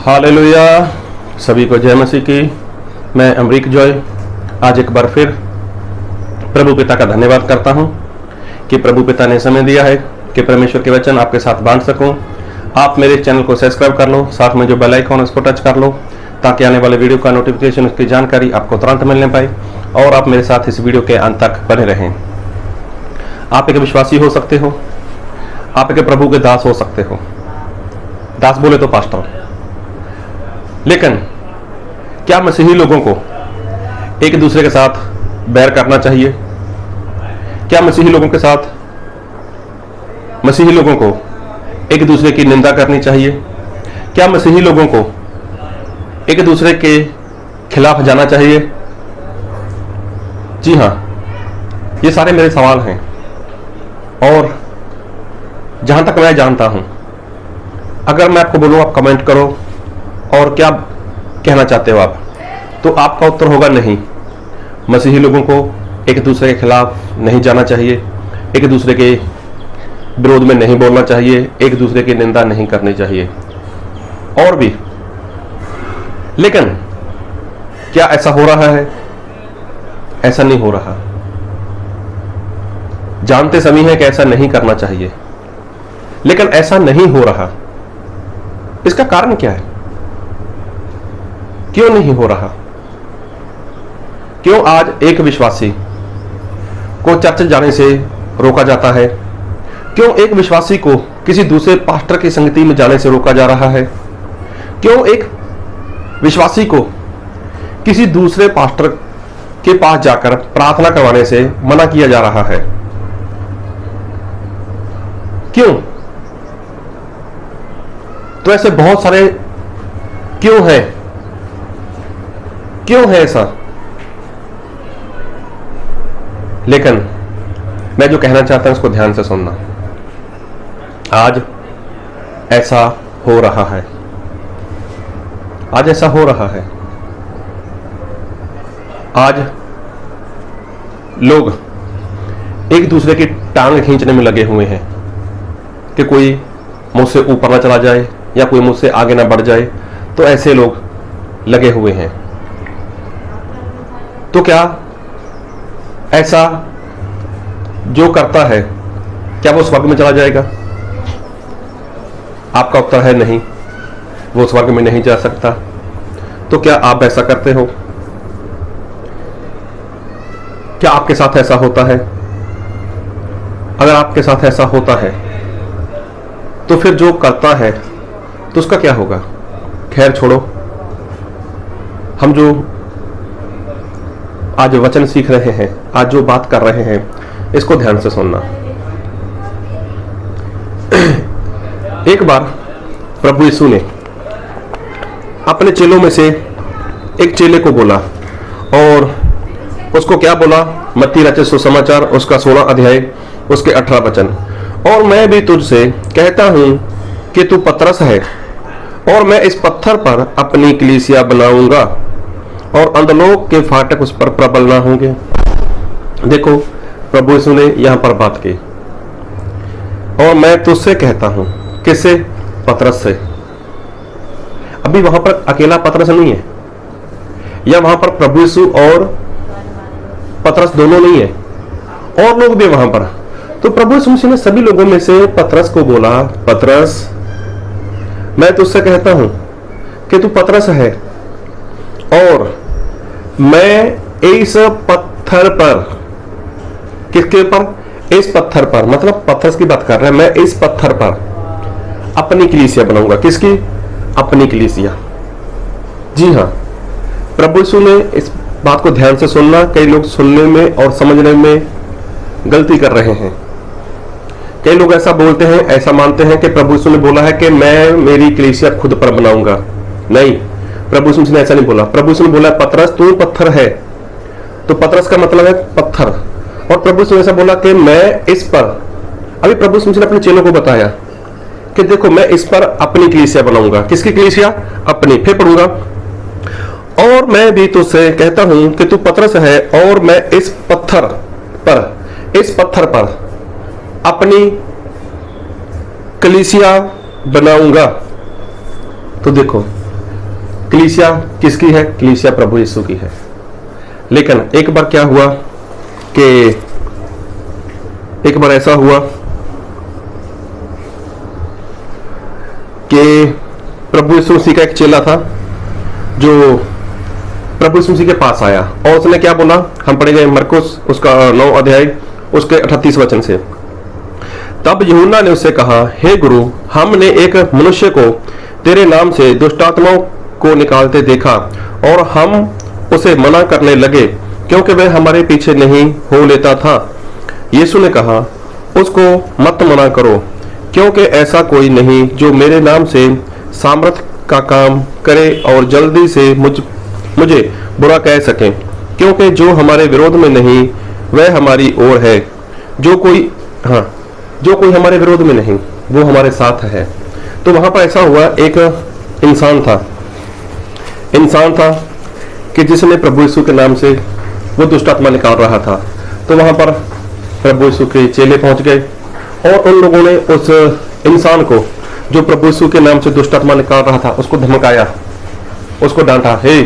Hallelujah. सभी को जय मसीह की। मैं अमरीक जॉय आज एक बार फिर प्रभु पिता का धन्यवाद करता हूं कि प्रभु पिता ने समय दिया है कि परमेश्वर के वचन आपके साथ बांट सकूं। आप मेरे चैनल को सब्सक्राइब कर लो, साथ में जो बेल आइकन है उसको टच कर लो ताकि आने वाले वीडियो का नोटिफिकेशन, उसकी जानकारी आपको तुरंत मिलने पाए और आप मेरे साथ इस वीडियो के अंत तक बने रहें। आप एक विश्वासी हो सकते हो, आप एक प्रभु के दास हो सकते हो। दास बोले तो पास्टर। लेकिन क्या मसीही लोगों को एक दूसरे के साथ बैर करना चाहिए? क्या मसीही लोगों के साथ मसीही लोगों को एक दूसरे की निंदा करनी चाहिए? क्या मसीही लोगों को एक दूसरे के खिलाफ जाना चाहिए? जी हाँ, ये सारे मेरे सवाल हैं और जहां तक मैं जानता हूं, अगर मैं आपको बोलूं आप कमेंट करो और क्या कहना चाहते हो आप, तो आपका उत्तर होगा नहीं। मसीही लोगों को एक दूसरे के खिलाफ नहीं जाना चाहिए, एक दूसरे के विरोध में नहीं बोलना चाहिए, एक दूसरे की निंदा नहीं करनी चाहिए और भी। लेकिन क्या ऐसा हो रहा है? ऐसा नहीं हो रहा। जानते सभी हैं कि ऐसा नहीं करना चाहिए, लेकिन ऐसा नहीं हो रहा। इसका कारण क्या है? क्यों नहीं हो रहा? क्यों आज एक विश्वासी को चर्च जाने से रोका जाता है? क्यों एक विश्वासी को किसी दूसरे पास्टर की संगति में जाने से रोका जा रहा है? क्यों एक विश्वासी को किसी दूसरे पास्टर के पास जाकर प्रार्थना करवाने से मना किया जा रहा है? क्यों? तो ऐसे बहुत सारे क्यों है। क्यों है ऐसा? लेकिन मैं जो कहना चाहता हूं उसको ध्यान से सुनना। आज ऐसा हो रहा है। आज ऐसा हो रहा है। आज लोग एक दूसरे की टांग खींचने में लगे हुए हैं कि कोई मुझसे ऊपर ना चला जाए या कोई मुझसे आगे ना बढ़ जाए। तो ऐसे लोग लगे हुए हैं। तो क्या ऐसा जो करता है क्या वो स्वर्ग में चला जाएगा? आपका उत्तर है नहीं, वो स्वर्ग में नहीं जा सकता। तो क्या आप ऐसा करते हो? क्या आपके साथ ऐसा होता है? अगर आपके साथ ऐसा होता है तो फिर जो करता है तो उसका क्या होगा? खैर छोड़ो। हम जो आज वचन सीख रहे हैं, आज जो बात कर रहे हैं, इसको ध्यान से सुनना। एक बार प्रभु यीशु ने अपने चेलों में से एक चेले को बोला और उसको क्या बोला? मत्ती रचित सुसमाचार उसका 16 अध्याय उसके 18 वचन। और मैं भी तुझसे कहता हूं कि तू पतरस है और मैं इस पत्थर पर अपनी कलीसिया बनाऊंगा और अंधलोक के फाटक उस पर प्रबल ना होंगे। देखो, प्रभु यीशु ने यहां पर बात की। और मैं तुझसे कहता हूं, किससे? पतरस से। अभी वहां पर अकेला पतरस नहीं है, या वहां पर प्रभु यीशु और पतरस दोनों नहीं है, और लोग भी वहां पर। तो प्रभु यीशु ने सभी लोगों में से पतरस को बोला, पतरस मैं तुझसे कहता हूं कि तू पतरस है और मैं इस पत्थर पर, किसके पर? इस पत्थर पर, मतलब पत्थर की बात कर रहे हैं। मैं इस पत्थर पर अपनी कलीसिया बनाऊंगा। किसकी? अपनी कलीसिया। जी हाँ, प्रभु यीशु ने इस बात को ध्यान से सुनना। कई लोग सुनने में और समझने में गलती कर रहे हैं। कई लोग ऐसा बोलते हैं, ऐसा मानते हैं कि प्रभु यीशु ने बोला है कि मैं मेरी कलीसिया खुद पर बनाऊंगा। नहीं, प्रभु यीशु ने ऐसा नहीं बोला। प्रभु यीशु ने बोला पतरस तू पत्थर है। तो पतरस का मतलब है पत्थर। और प्रभु यीशु ने ऐसा बोला कि मैं इस पर, अभी प्रभु यीशु ने अपने चेलों को बताया कि देखो मैं इस पर अपनी कलीसिया बनाऊंगा। किसकी कलीसिया? अपनी। फिर पढ़ूंगा, और मैं भी तुझसे कहता हूं कि तू पतरस है और मैं इस पत्थर पर अपनी कलीसिया बनाऊंगा। तो देखो कलीसिया किसकी है? कलीसिया प्रभु यीशु की है। लेकिन एक बार क्या हुआ कि एक बार ऐसा हुआ कि प्रभु यीशु मसीह का एक चेला था जो प्रभु यीशु मसीह के पास आया और उसने क्या बोला? हम पढ़ेंगे मरकुस उसका 9 अध्याय उसके 38 वचन से। तब यूहन्ना ने उससे कहा, हे गुरु, हमने एक मनुष्य को तेरे नाम से दुष्टात्माओं को निकालते देखा और हम उसे मना करने लगे क्योंकि वह हमारे पीछे नहीं हो लेता था। यीशु ने कहा, उसको मत मना करो, क्योंकि ऐसा कोई नहीं जो मेरे नाम से सामर्थ का काम करे और जल्दी से मुझे बुरा कह सके, क्योंकि जो हमारे विरोध में नहीं वह हमारी ओर है। जो कोई हमारे विरोध में नहीं वो हमारे साथ है। तो वहां पर ऐसा हुआ, एक इंसान था कि जिसने प्रभु यीशु के नाम से वो दुष्ट आत्मा निकाल रहा था। तो वहां पर प्रभु यीशु के चेले पहुंच गए और उन लोगों ने उस इंसान को जो प्रभु यीशु के नाम से दुष्ट आत्मा निकाल रहा था उसको धमकाया, उसको डांटा, हे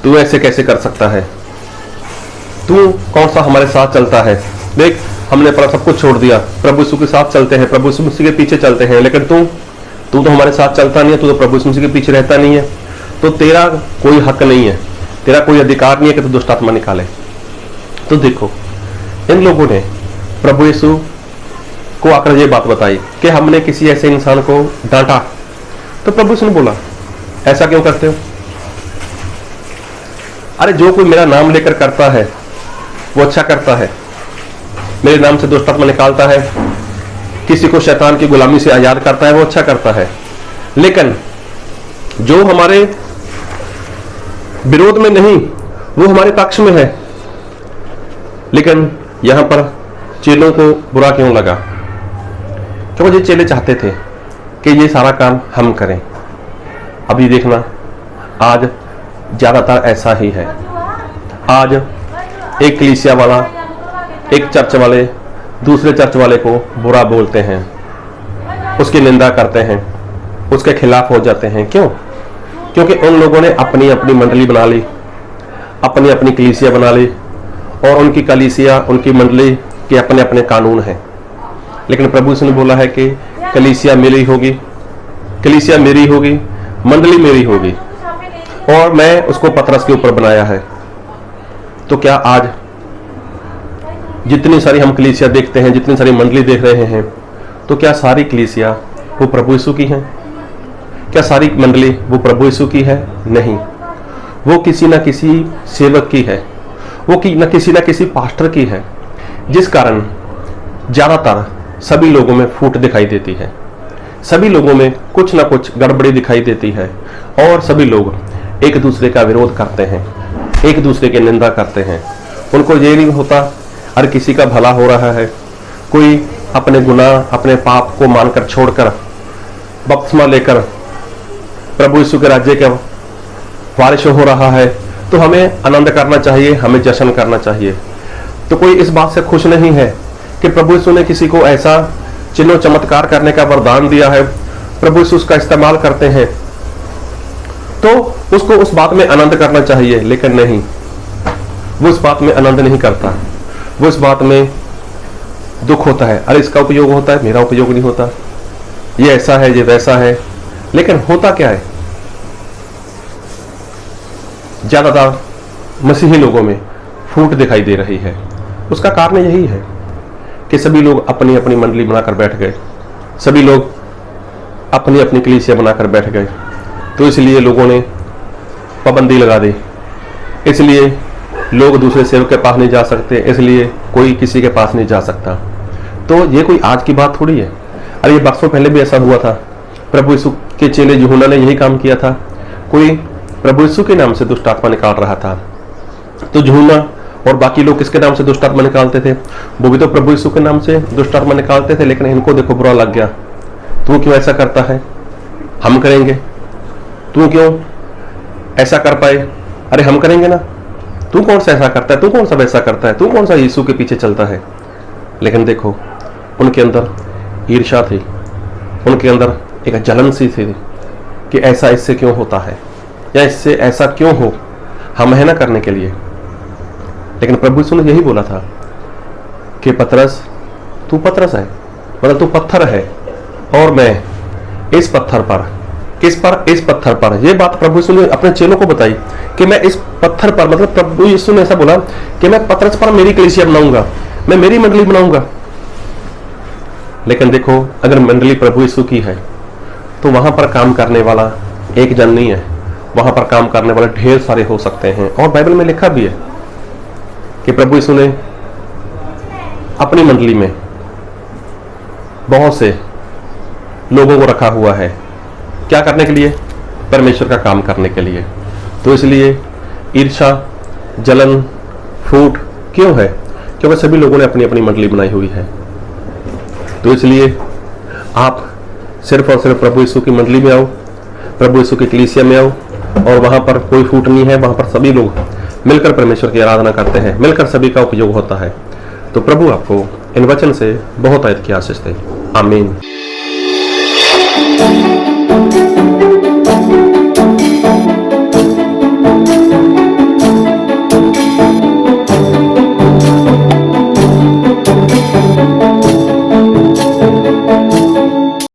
तू ऐसे कैसे कर सकता है? तू कौन सा हमारे साथ चलता है? देख, हमने पर सब कुछ छोड़ दिया, प्रभु यीशु के साथ चलते हैं, प्रभु यीशु मसीह के पीछे चलते हैं, लेकिन तू तो हमारे साथ चलता नहीं है, तू तो प्रभु यीशु मसीह के पीछे रहता नहीं है, तो तेरा कोई हक नहीं है, तेरा कोई अधिकार नहीं है कि तू दुष्ट आत्मा निकाले। तो देखो, इन लोगों ने प्रभु यीशु को आकर ये बात बताई कि हमने किसी ऐसे इंसान को डांटा। तो प्रभु यीशु ने बोला, ऐसा क्यों करते हो? अरे जो कोई मेरा नाम लेकर करता है वो अच्छा करता है, मेरे नाम से दुष्ट आत्मा निकालता है, किसी को शैतान की गुलामी से आजाद करता है, वो अच्छा करता है। लेकिन जो हमारे विरोध में नहीं वो हमारे पक्ष में है। लेकिन यहां पर चेलों को बुरा क्यों लगा? क्योंकि ये चेले चाहते थे कि ये सारा काम हम करें। अभी देखना, आज ज्यादातर ऐसा ही है। आज एक कलीसिया वाला, एक चर्च वाले दूसरे चर्च वाले को बुरा बोलते हैं, उसकी निंदा करते हैं, उसके खिलाफ हो जाते हैं। क्यों? क्योंकि उन लोगों ने अपनी अपनी मंडली बना ली, अपनी अपनी कलीसिया बना ली, और उनकी कलीसिया, उनकी मंडली के अपने अपने कानून हैं। लेकिन प्रभु यीशु ने बोला है कि कलीसिया मेरी होगी, कलीसिया मेरी होगी, मंडली मेरी होगी, और मैं उसको पतरस के ऊपर बनाया है। तो क्या आज जितनी सारी हम कलीसिया देखते हैं, जितनी सारी मंडली देख रहे हैं, तो क्या सारी कलीसिया वो प्रभु यीशु की है? क्या सारी मंडली वो प्रभु यीशु की है? नहीं, वो किसी न किसी सेवक की है, वो किसी न किसी पास्टर की है, जिस कारण ज्यादातर सभी लोगों में फूट दिखाई देती है, सभी लोगों में कुछ ना कुछ गड़बड़ी दिखाई देती है, और सभी लोग एक दूसरे का विरोध करते हैं, एक दूसरे की निंदा करते हैं। उनको ये नहीं होता हर किसी का भला हो रहा है। कोई अपने गुनाह, अपने पाप को मानकर छोड़कर बपतिस्मा लेकर प्रभु यीशु के राज्य का वारिस हो रहा है, तो हमें आनंद करना चाहिए, हमें जश्न करना चाहिए। तो कोई इस बात से खुश नहीं है कि प्रभु यीशु ने किसी को ऐसा चिन्ह चमत्कार करने का वरदान दिया है, प्रभु यीशु उसका इस्तेमाल करते हैं, तो उसको उस बात में आनंद करना चाहिए। लेकिन नहीं, वो इस बात में आनंद नहीं करता, वो इस बात में दुख होता है। अरे इसका उपयोग होता है, मेरा उपयोग नहीं होता, ये ऐसा है, ये वैसा है। लेकिन होता क्या है? ज्यादातर मसीही लोगों में फूट दिखाई दे रही है। उसका कारण यही है कि सभी लोग अपनी अपनी मंडली बनाकर बैठ गए, सभी लोग अपनी अपनी कलीसिया बनाकर बैठ गए। तो इसलिए लोगों ने पाबंदी लगा दी, इसलिए लोग दूसरे सेवक के पास नहीं जा सकते, इसलिए कोई किसी के पास नहीं जा सकता। तो ये कोई आज की बात थोड़ी है। अरे ये बरसों पहले भी ऐसा हुआ था। प्रभु यीशु के चेले यूहन्ना ने यही काम किया था। कोई प्रभु यीशु के नाम से दुष्ट आत्मा निकाल रहा था, तो यूहन्ना और बाकी लोग किसके नाम से दुष्ट आत्मा निकालते थे? वो भी तो प्रभु यीशु के नाम से दुष्ट आत्मा निकालते थे। लेकिन इनको देखो बुरा लग गया, तू क्यों ऐसा करता है, हम करेंगे, तू क्यों ऐसा कर पाए, अरे हम करेंगे ना, तू कौन सा ऐसा करता है, तू कौन सा वैसा करता है, तू कौन सा यीशु के पीछे चलता है। लेकिन देखो, उनके अंदर ईर्ष्या थी, उनके अंदर एक जलन सी थी, कि ऐसा इससे क्यों होता है या इससे ऐसा क्यों हो, हम है ना करने के लिए। लेकिन प्रभु यीशु ने यही बोला था कि पतरस, तू पतरस है, मतलब तू पत्थर है, और मैं इस पत्थर पर, किस पर, इस पत्थर पर। यह बात प्रभु यीशु ने अपने चेलों को बताई कि मैं इस पत्थर पर, मतलब प्रभु यीशु ने ऐसा बोला कि मैं पतरस पर मेरी कलीसिया बनाऊंगा, मैं मेरी मंडली बनाऊंगा। लेकिन देखो, अगर मंडली प्रभु यीशु की है तो वहां पर काम करने वाला एक जन नहीं है, वहां पर काम करने वाले ढेर सारे हो सकते हैं। और बाइबल में लिखा भी है कि प्रभु यीशु ने अपनी मंडली में बहुत से लोगों को रखा हुआ है, क्या करने के लिए? परमेश्वर का काम करने के लिए। तो इसलिए ईर्ष्या, जलन, फूट क्यों है? क्योंकि सभी लोगों ने अपनी अपनी मंडली बनाई हुई है। तो इसलिए आप सिर्फ और सिर्फ प्रभु यीशु की मंडली में आओ, प्रभु यीशु की कलीसिया में आओ, और वहां पर कोई फूट नहीं है, वहां पर सभी लोग मिलकर परमेश्वर की आराधना करते हैं, मिलकर सभी का उपयोग होता है। तो प्रभु आपको इन वचन से बहुत आयत की आशीष दे। आमीन।